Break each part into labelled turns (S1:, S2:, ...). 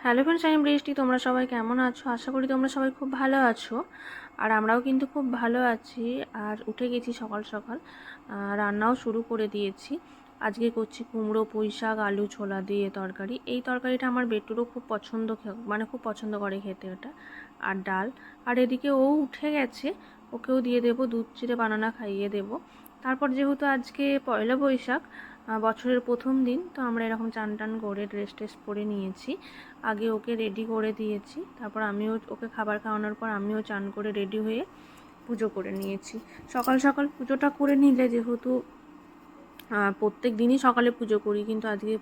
S1: Hello friends, আমি বৃষ্টি। তোমরা সবাই কেমন আছো? আশা করি তোমরা সবাই খুব ভালো আছো। আর আমরাও কিন্তু খুব ভালো আছি। আর উঠে গেছি সকাল সকাল, রান্নাও শুরু করে দিয়েছি। আজকে করছি কুমড়ো, পুঁই শাক, আলু ছোলা দিয়ে তরকারি। এই তরকারিটা আমার বেটুরও খুব পছন্দ, মানে খুব পছন্দ করে খেতে ওটা। আর ডাল। আর এদিকে ও উঠে গেছে, ওকেও দিয়ে দেবো, দুধ চিড়ে বানানা খাইয়ে দেবো। তারপর যেহেতু আজকে পয়লা বৈশাখ, বছরের প্রথম দিন, তো আমরা এরকম চান টান করে ড্রেস ট্রেস পরে নিয়েছি। আগে ওকে রেডি করে দিয়েছি, তারপর আমিও ওকে খাবার খাওয়ানোর পর আমিও চান করে রেডি হয়ে পুজো করে নিয়েছি। সকাল সকাল পুজোটা করে নিলে, যেহেতু প্রত্যেক দিনই সকালে পুজো করি, কিন্তু আজকে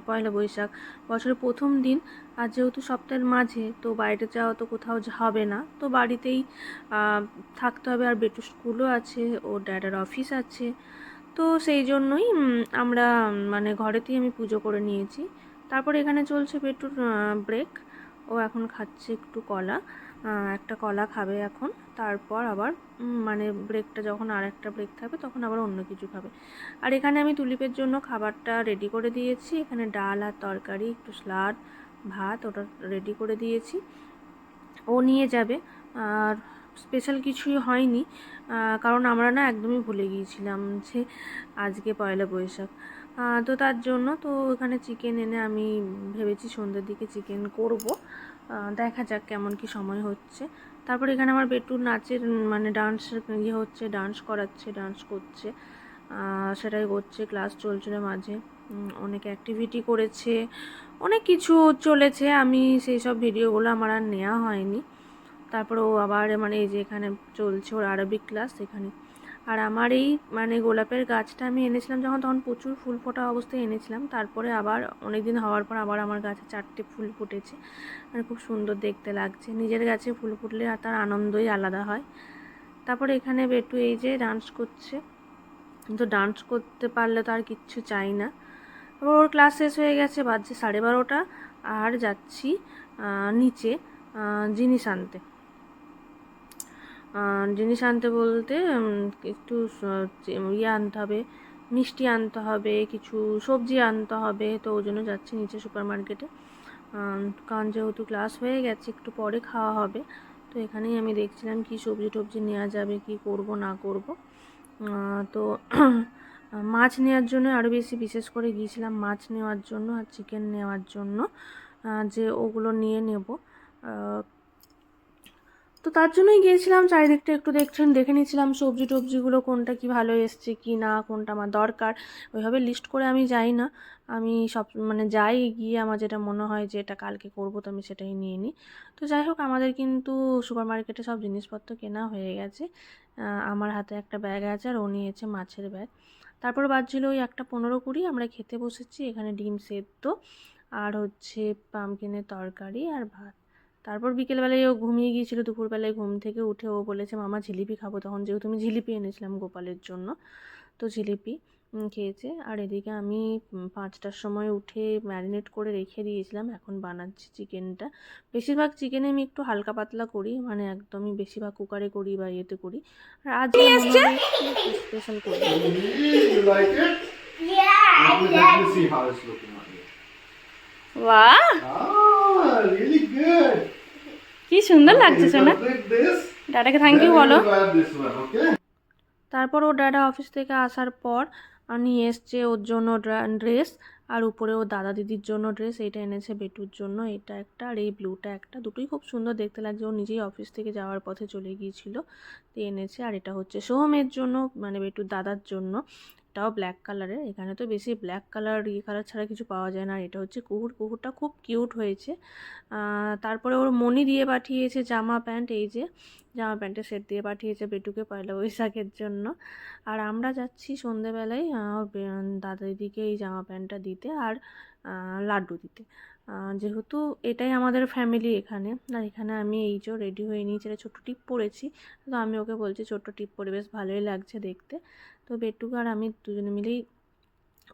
S1: পয়লা বৈশাখ, বছরের প্রথম দিন। আর যেহেতু সপ্তাহের মাঝে, তো বাইরে যাওয়া তো কোথাও হবে না, তো বাড়িতেই থাকতে হবে। আর বেটু স্কুলও আছে, ওর ড্যাডার অফিস আছে, তো সেই জন্যই আমরা মানে ঘরেতেই আমি পুজো করে নিয়েছি। তারপর এখানে চলছে বেটুর ব্রেক। ও এখন খাচ্ছে একটু কলা, একটা কলা খাবে এখন। তারপর আবার মানে ব্রেকটা যখন আর একটা ব্রেক থাকবে, তখন আবার অন্য কিছু খাবে। আর এখানে আমি তুলিপের জন্য খাবারটা রেডি করে দিয়েছি। এখানে ডাল আর তরকারি, একটু স্যালাড, ভাত, ওটা রেডি করে দিয়েছি, ও নিয়ে যাবে। আর স্পেশাল কিছুই হয়নি, কারণ আমরা না একদমই ভুলে গিয়েছিলাম যে আজকে পয়লা বৈশাখ। তো তার জন্য তো এখানে চিকেন এনে আমি ভেবেছি সন্ধ্যের দিকে চিকেন করব। দেখা যাক কেমন কি সময় হচ্ছে। তারপর এখানে আমার বেটুর নাচের মানে ডান্স হচ্ছে, ডান্স করাচ্ছে, ডান্স করছে, সেটাই করছে। ক্লাস চলছিল মাঝে, অনেক অ্যাক্টিভিটি করেছে, অনেক কিছু চলেছে। আমি সেই সব ভিডিওগুলো আমার আর নেওয়া হয়নি। তারপর ও আবার মানে এই যে এখানে চলছে ওর আরবিক ক্লাস এখানে। আর আমার এই মানে গোলাপের গাছটা আমি এনেছিলাম যখন, তখন প্রচুর ফুল ফোটা অবস্থায় এনেছিলাম। তারপরে আবার অনেক দিন হওয়ার পর আবার আমার গাছে 4টে ফুল ফুটেছে। মানে খুব সুন্দর দেখতে লাগছে। নিজের গাছে ফুল ফুটলে আর তার আনন্দই আলাদা হয়। তারপরে এখানে বেটু এই যে ডান্স করছে, কিন্তু ডান্স করতে পারলে তো আর কিচ্ছু চাই না। তারপর ওর ক্লাস শেষ হয়ে গেছে, বাজছে 12:30। আর যাচ্ছি নিচে জিনিস আনতে। জিনিস আনতে বলতে একটু ইয়ে আনতে হবে, মিষ্টি আনতে হবে, কিছু সবজি আনতে হবে। তো ওই জন্য যাচ্ছি নিচে সুপার মার্কেটে। কারণ যেহেতু ক্লাস হয়ে গেছে, একটু পরে খাওয়া হবে। তো এখানেই আমি দেখছিলাম কি সবজি টবজি নেওয়া যাবে, কি করব না করব। তো মাছ নেওয়ার জন্য আরও বেশি বিশেষ করে গিয়েছিলাম, মাছ নেওয়ার জন্য আর চিকেন নেওয়ার জন্য, যে ওগুলো নিয়ে নেব। তো তার জন্যই গিয়েছিলাম, চারিদিকটা একটু দেখে নিয়েছিলাম সবজি টবজিগুলো কোনটা কি ভালো এসছে কি না, কোনটা আমার দরকার। ওইভাবে লিস্ট করে আমি যাই না, আমি সব মানে যাই, গিয়ে আমার যেটা মনে হয় যে এটা কালকে করবো, তো আমি সেটাই নিয়ে নিই। তো যাই হোক, আমাদের কিন্তু সুপার মার্কেটে সব জিনিসপত্র কেনা হয়ে গেছে। আমার হাতে একটা ব্যাগ আছে, আর ও নিয়েছে মাছের ব্যাগ। তারপর বাজছিল ওই 1:15-20, আমরা খেতে বসেছি। এখানে ডিম সেদ্ধ আর হচ্ছে পামকিনের তরকারি আর ভাত। তারপর বিকেলবেলায় ও ঘুমিয়ে গিয়েছিল। দুপুরবেলায় ঘুম থেকে উঠে ও বলেছে মামা জিলিপি খাবো, তখন যেহেতু আমি জিলিপি এনেছিলাম গোপালের জন্য, তো জিলিপি খেয়েছে। আর এদিকে আমি 5টার সময় উঠে ম্যারিনেট করে রেখে দিয়েছিলাম, এখন বানাচ্ছি চিকেনটা। বেশিরভাগ চিকেনে আমি একটু হালকা পাতলা করি, মানে একদমই বেশিরভাগ কুকারে করি বা ইয়েতে করি। আর আজকে মনে হলো একটু স্পেশাল করি। বাহ, কি সুন্দর লাগছে সোনা। দাদাকে থ্যাংক ইউ বলো। তারপর ও দাদা অফিস থেকে আসার পর নিয়ে এসছে ওর জন্য ড্রেস, আর উপরে ও দাদা দিদির জন্য ড্রেস। এইটা এনেছে বেটুর জন্য, এটা একটা, আর এই ব্লুটা একটা। দুটোই খুব সুন্দর দেখতে লাগছে। ও নিজেই অফিস থেকে যাওয়ার পথে চলে গিয়েছিল, তো এনেছে। আর এটা হচ্ছে সোহমের জন্য, মানে বেটুর দাদার জন্য। এটাও ব্ল্যাক কালারের। এখানে তো বেশি ব্ল্যাক কালার কালার ছাড়া কিছু পাওয়া যায় না। আর এটা হচ্ছে কুকুরটা খুব কিউট হয়েছে। তারপরে ওর মনি দিয়ে পাঠিয়েছে জামা প্যান্ট, এই যে জামা প্যান্টের সেট দিয়ে পাঠিয়েছে বেটুকে পয়লা বৈশাখের জন্য। আর আমরা যাচ্ছি সন্ধেবেলায় দাদা দিদিকে এই জামা প্যান্টটা দিতে, আর লাড্ডু দিতে। যেহেতু এটাই আমাদের ফ্যামিলি এখানে। আর এখানে আমি এই যে রেডি হয়ে নিয়েছি, এটা ছোট্টো টিপ পরেছি। তো আমি ওকে বলছি ছোট্ট টিপ পরে বেশ ভালোই লাগছে দেখতে। তো বেটুকে আর আমি দুজনে মিলেই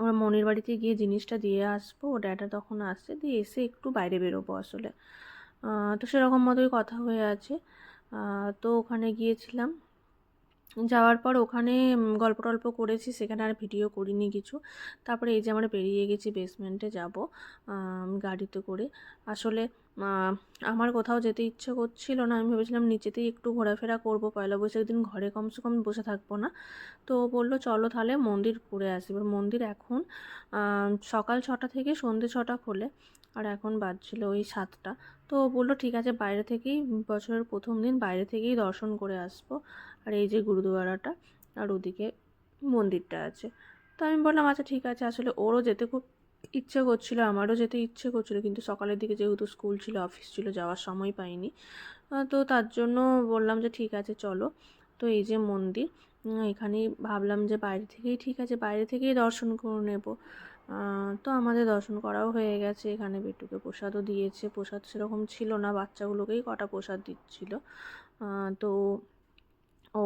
S1: ওর মনির বাড়িতে গিয়ে জিনিসটা দিয়ে আসবো। ও ড্যাডা তখন আসছে, দিয়ে এসে একটু বাইরে বেরোবো আসলে। তো সেরকম মতোই কথা হয়ে আছে। তো ওখানে গিয়েছিলাম, যাওয়ার পর ওখানে গল্প টল্প করেছি, সেখানে আর ভিডিও করিনি কিছু। তারপরে এই যে আমরা বেরিয়ে গেছি, বেসমেন্টে যাব গাড়িতে করে। আসলে আমার কোথাও যেতে ইচ্ছে করছিল না, আমি ভেবেছিলাম নিচেতেই একটু ঘোরাফেরা করবো, পয়লা বৈশাখ দিন ঘরে কমসে কম বসে থাকবো না। তো বললো চলো তাহলে মন্দির ঘুরে আসি। এবার মন্দির এখন সকাল 6টা থেকে সন্ধ্যে 6টা খোলে, আর এখন বাজছিল ওই 7টা। তো বললো ঠিক আছে, বাইরে থেকেই, বছরের প্রথম দিন বাইরে থেকেই দর্শন করে আসবো। আর এই যে গুরুদুয়ারাটা, আর ওদিকে মন্দিরটা আছে। তো আমি বললাম আচ্ছা ঠিক আছে। আসলে ওরও যেতে খুব ইচ্ছে করছিল, আমারও যেতে ইচ্ছে করছিল, কিন্তু সকালের দিকে যেহেতু স্কুল ছিল, অফিস ছিল, যাওয়ার সময় পাইনি। তো তার জন্য বললাম যে ঠিক আছে চলো। তো এই যে মন্দির, এখানেই ভাবলাম যে বাইরে থেকেই ঠিক আছে, বাইরে থেকেই দর্শন করে নেব। তো আমাদের দর্শন করাও হয়ে গেছে। এখানে বেটুকে প্রসাদও দিয়েছে, প্রসাদ সেরকম ছিল না, বাচ্চাগুলোকেই কটা প্রসাদ দিচ্ছিল। তো ও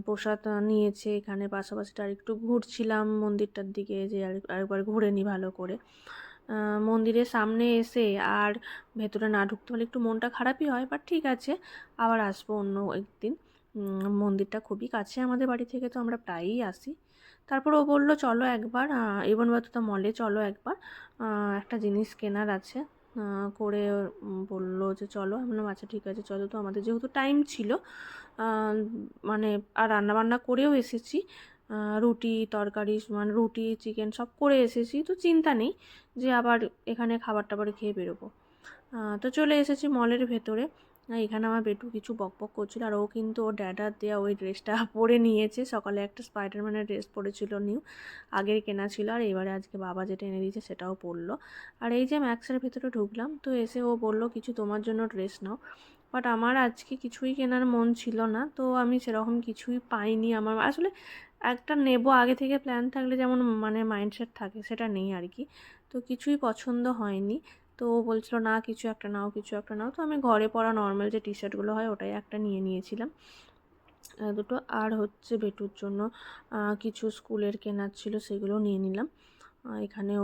S1: প্রসাদ নিয়েছে। এখানে পাশাপাশি আর একটু ঘুরছিলাম মন্দিরটার দিকে, যে আরেকবার ঘুরে নিই ভালো করে। মন্দিরের সামনে এসে আর ভেতরে না ঢুকতে হলে একটু মনটা খারাপই হয়, বাট ঠিক আছে, আবার আসবো অন্য একদিন। মন্দিরটা খুবই কাছে আমাদের বাড়ি থেকে, তো আমরা প্রায়ই আসি। তারপর ও বললো চলো একবার ইবন বাতুতা মলে চলো একবার, একটা জিনিস কেনার আছে। করে বললো যে চলো। আমি বললাম আচ্ছা ঠিক আছে চলো। তো আমাদের যেহেতু টাইম ছিল, মানে আর রান্নাবান্না করেও এসেছি, রুটি তরকারি, মানে রুটি চিকেন সব করে এসেছি, তো চিন্তা নেই যে আবার এখানে খাবার টাবার খেয়ে বেরোবো। তো চলে এসেছি মলের ভেতরে। এখানে আমার বেটু কিছু বকবক করছিল, আর ও কিন্তু ওর ড্যাডার দেওয়া ওই ড্রেসটা পরে নিয়েছে। সকালে একটা স্পাইডারম্যানের ড্রেস পরেছিল নিউ, আগের কেনা ছিল, আর এবারে আজকে বাবা যেটা এনে দিয়েছে সেটাও পরলো। আর এই যে ম্যাক্সের ভেতরে ঢুকলাম, তো এসে ও বললো কিছু তোমার জন্য ড্রেস নাও। বাট আমার আজকে কিছুই কেনার মন ছিল না, তো আমি সেরকম কিছুই পাইনি। আমার আসলে একটা নেব আগে থেকে প্ল্যান থাকলে যেমন মানে মাইন্ডসেট থাকে, সেটা নেই আর কি। তো কিছুই পছন্দ হয়নি। তো ও বলছিল না কিছু একটা নাও, কিছু একটা নাও। তো আমি ঘরে পরা নর্মাল যে টি শার্টগুলো হয় ওটাই একটা নিয়ে নিয়েছিলাম, দুটো। আর হচ্ছে বেটুর জন্য কিছু স্কুলের কেনার ছিল, সেগুলো নিয়ে নিলাম। এখানেও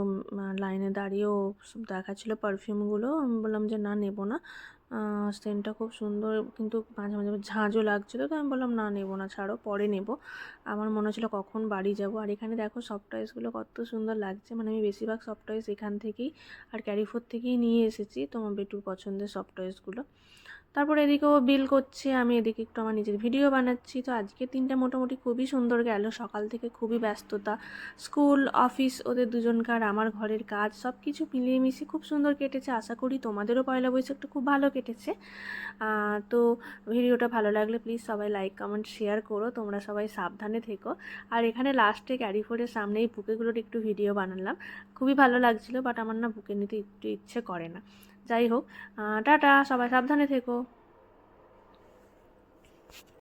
S1: লাইনে দাঁড়িয়েও দেখাচ্ছিলো পারফিউমগুলো। আমি বললাম যে না নেবো না, সেন্টটা খুব সুন্দর, কিন্তু মাঝে মাঝে ঝাঁঝও লাগছিলো। তো আমি বললাম না নেবো না, ছাড়ো পরে নেবো। আমার মনে হচ্ছিলো কখন বাড়ি যাব। আর এখানে দেখো সফট টয়েসগুলো কত সুন্দর লাগছে, মানে আমি বেশিরভাগ সফট টয়েস এখান থেকেই আর ক্যারিফোর থেকেই নিয়ে এসেছি তোমার বেটুর পছন্দের সফট টয়েসগুলো। তারপর এদিকেও বিল করছে, আমি এদিকে একটু আমার নিজের ভিডিও বানাচ্ছি। তো আজকের দিনটা মোটামুটি খুবই সুন্দর গেল। সকাল থেকে খুবই ব্যস্ততা, স্কুল অফিস ওদের দুজনকার, আমার ঘরের কাজ, সব কিছু মিলিয়ে মিশিয়ে খুব সুন্দর কেটেছে। আশা করি তোমাদেরও পয়লা বৈশাখটা খুব ভালো কেটেছে। তো ভিডিওটা ভালো লাগলে প্লিজ সবাই লাইক কমেন্ট শেয়ার করো। তোমরা সবাই সাবধানে থেকো। আর এখানে লাস্টে ক্যারিফোরের সামনে এই বুকেগুলোর একটু ভিডিও বানালাম, খুবই ভালো লাগছিলো, বাট আমার না বুকে নিতে একটু ইচ্ছে করে না। যাই হোক, টাটা, সবাই সাবধানে থেকো।